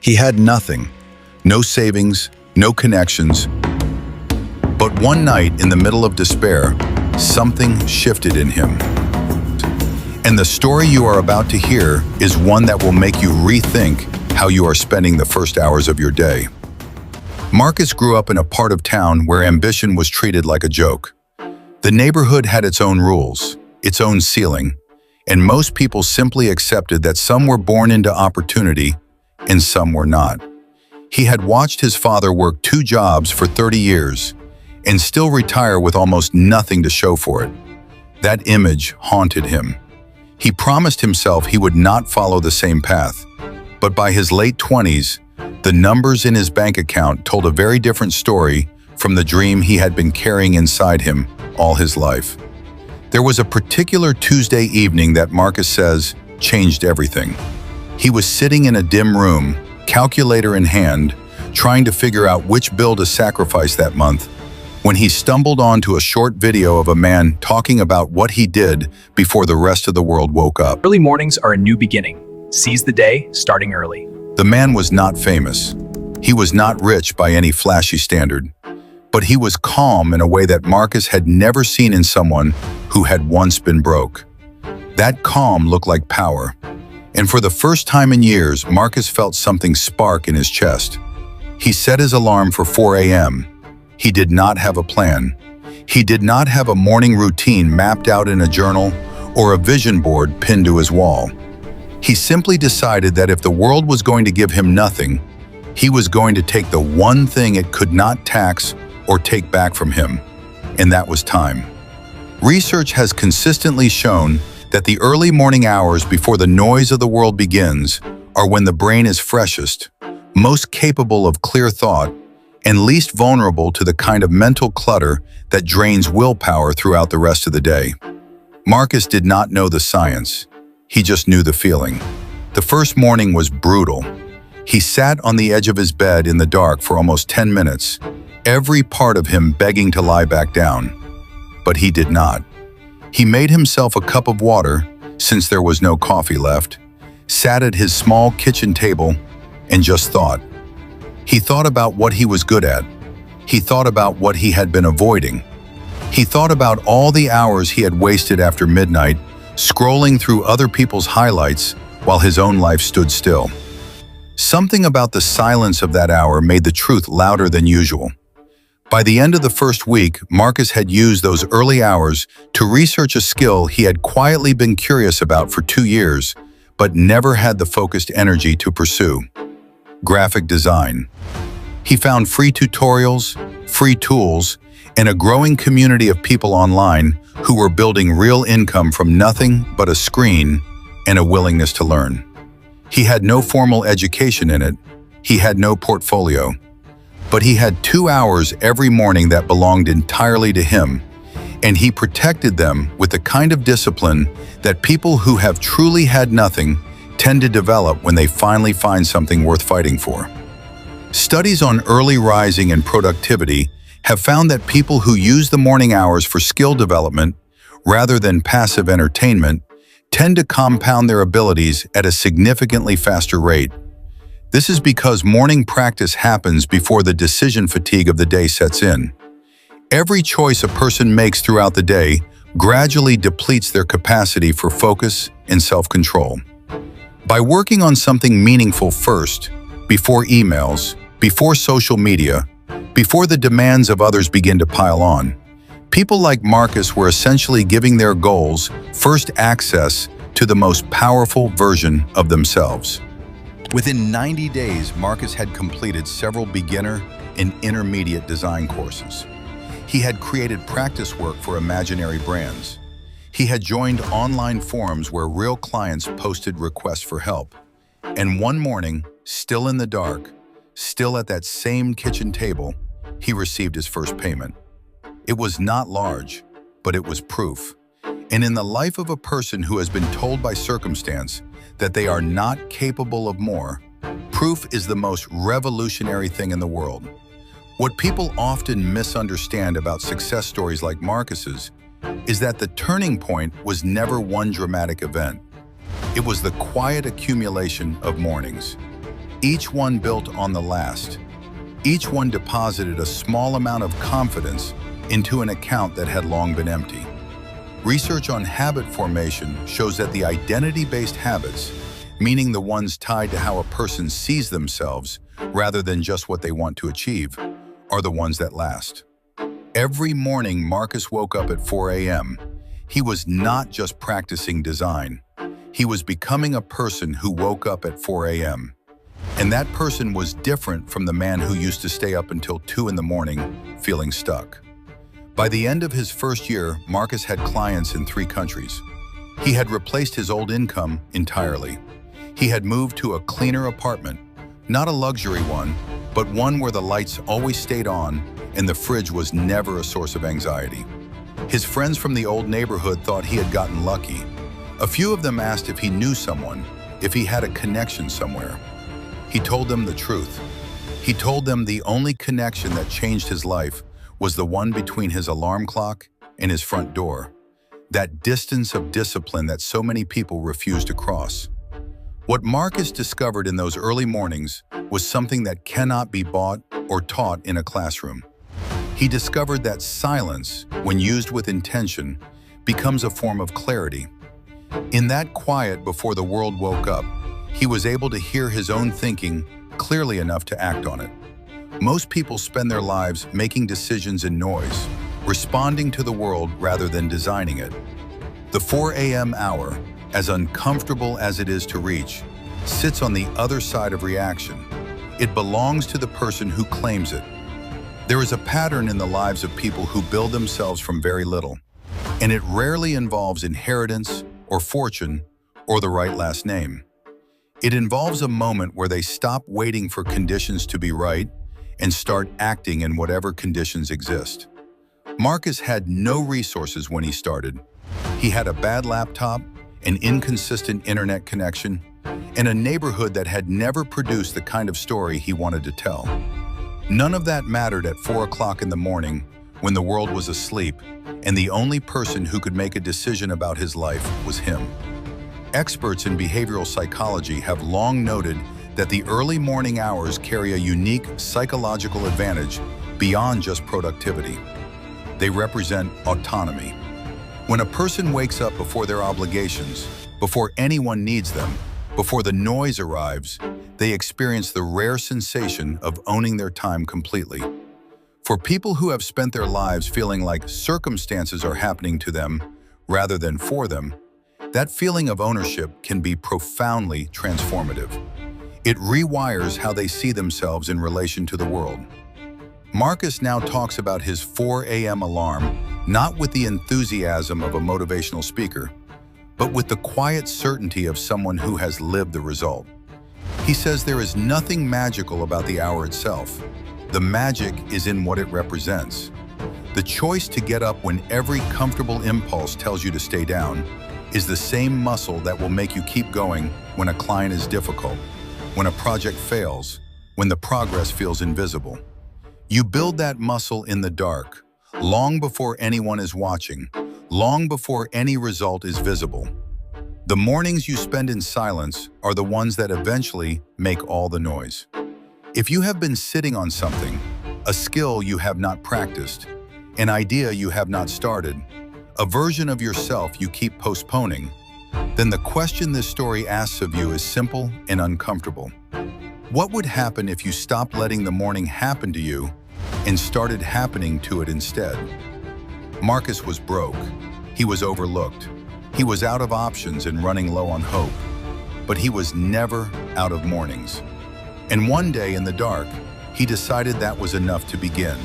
He had nothing, no savings, no connections. But one night, in the middle of despair, something shifted in him. And the story you are about to hear is one that will make you rethink how you are spending the first hours of your day. Marcus grew up in a part of town where ambition was treated like a joke. The neighborhood had its own rules, its own ceiling, and most people simply accepted that some were born into opportunity and some were not. He had watched his father work 2 jobs for 30 years and still retire with almost nothing to show for it. That image haunted him. He promised himself he would not follow the same path, but by his late 20s, the numbers in his bank account told a very different story from the dream he had been carrying inside him all his life. There was a particular Tuesday evening that Marcus says changed everything. He was sitting in a dim room, calculator in hand, trying to figure out which bill to sacrifice that month, when he stumbled onto a short video of a man talking about what he did before the rest of the world woke up. Early mornings are a new beginning. Seize the day, starting early. The man was not famous. He was not rich by any flashy standard, but he was calm in a way that Marcus had never seen in someone who had once been broke. That calm looked like power, and for the first time in years, Marcus felt something spark in his chest. He set his alarm for 4 a.m. He did not have a plan. He did not have a morning routine mapped out in a journal or a vision board pinned to his wall. He simply decided that if the world was going to give him nothing, he was going to take the one thing it could not tax or take back from him, and that was time. Research has consistently shown that the early morning hours before the noise of the world begins are when the brain is freshest, most capable of clear thought, and least vulnerable to the kind of mental clutter that drains willpower throughout the rest of the day. Marcus did not know the science. He just knew the feeling. The first morning was brutal. He sat on the edge of his bed in the dark for almost 10 minutes, every part of him begging to lie back down. But he did not. He made himself a cup of water, since there was no coffee left, sat at his small kitchen table, and just thought. He thought about what he was good at. He thought about what he had been avoiding. He thought about all the hours he had wasted after midnight, scrolling through other people's highlights while his own life stood still. Something about the silence of that hour made the truth louder than usual. By the end of the first week, Marcus had used those early hours to research a skill he had quietly been curious about for 2 years, but never had the focused energy to pursue: graphic design. He found free tutorials, free tools, and a growing community of people online who were building real income from nothing but a screen and a willingness to learn. He had no formal education in it. He had no portfolio. But he had 2 hours every morning that belonged entirely to him, and he protected them with the kind of discipline that people who have truly had nothing tend to develop when they finally find something worth fighting for. Studies on early rising and productivity have found that people who use the morning hours for skill development rather than passive entertainment tend to compound their abilities at a significantly faster rate. This is because morning practice happens before the decision fatigue of the day sets in. Every choice a person makes throughout the day gradually depletes their capacity for focus and self-control. By working on something meaningful first, before emails, before social media, before the demands of others begin to pile on, people like Marcus were essentially giving their goals first access to the most powerful version of themselves. Within 90 days, Marcus had completed several beginner and intermediate design courses. He had created practice work for imaginary brands. He had joined online forums where real clients posted requests for help. And one morning, still in the dark, still at that same kitchen table, he received his first payment. It was not large, but it was proof. And in the life of a person who has been told by circumstance that they are not capable of more, proof is the most revolutionary thing in the world. What people often misunderstand about success stories like Marcus's is that the turning point was never one dramatic event. It was the quiet accumulation of mornings. Each one built on the last. Each one deposited a small amount of confidence into an account that had long been empty. Research on habit formation shows that the identity-based habits, meaning the ones tied to how a person sees themselves rather than just what they want to achieve, are the ones that last. Every morning Marcus woke up at 4 a.m. He was not just practicing design. He was becoming a person who woke up at 4 a.m. And that person was different from the man who used to stay up until 2 in the morning, feeling stuck. By the end of his first year, Marcus had clients in 3 countries. He had replaced his old income entirely. He had moved to a cleaner apartment, not a luxury one, but one where the lights always stayed on and the fridge was never a source of anxiety. His friends from the old neighborhood thought he had gotten lucky. A few of them asked if he knew someone, if he had a connection somewhere. He told them the truth. He told them the only connection that changed his life was the one between his alarm clock and his front door, that distance of discipline that so many people refuse to cross. What Marcus discovered in those early mornings was something that cannot be bought or taught in a classroom. He discovered that silence, when used with intention, becomes a form of clarity. In that quiet before the world woke up, he was able to hear his own thinking clearly enough to act on it. Most people spend their lives making decisions in noise, responding to the world rather than designing it. The 4 a.m. hour, as uncomfortable as it is to reach, sits on the other side of reaction. It belongs to the person who claims it. There is a pattern in the lives of people who build themselves from very little, and it rarely involves inheritance or fortune or the right last name. It involves a moment where they stop waiting for conditions to be right and start acting in whatever conditions exist. Marcus had no resources when he started. He had a bad laptop, an inconsistent internet connection, and a neighborhood that had never produced the kind of story he wanted to tell. None of that mattered at 4 o'clock in the morning when the world was asleep and the only person who could make a decision about his life was him. Experts in behavioral psychology have long noted that the early morning hours carry a unique psychological advantage beyond just productivity. They represent autonomy. When a person wakes up before their obligations, before anyone needs them, before the noise arrives, they experience the rare sensation of owning their time completely. For people who have spent their lives feeling like circumstances are happening to them rather than for them, that feeling of ownership can be profoundly transformative. It rewires how they see themselves in relation to the world. Marcus now talks about his 4 a.m. alarm, not with the enthusiasm of a motivational speaker, but with the quiet certainty of someone who has lived the result. He says there is nothing magical about the hour itself. The magic is in what it represents. The choice to get up when every comfortable impulse tells you to stay down is the same muscle that will make you keep going when a client is difficult, when a project fails, when the progress feels invisible. You build that muscle in the dark, long before anyone is watching, long before any result is visible. The mornings you spend in silence are the ones that eventually make all the noise. If you have been sitting on something, a skill you have not practiced, an idea you have not started, a version of yourself you keep postponing, then the question this story asks of you is simple and uncomfortable. What would happen if you stopped letting the morning happen to you and started happening to it instead? Marcus was broke. He was overlooked. He was out of options and running low on hope. But he was never out of mornings. And one day in the dark, he decided that was enough to begin.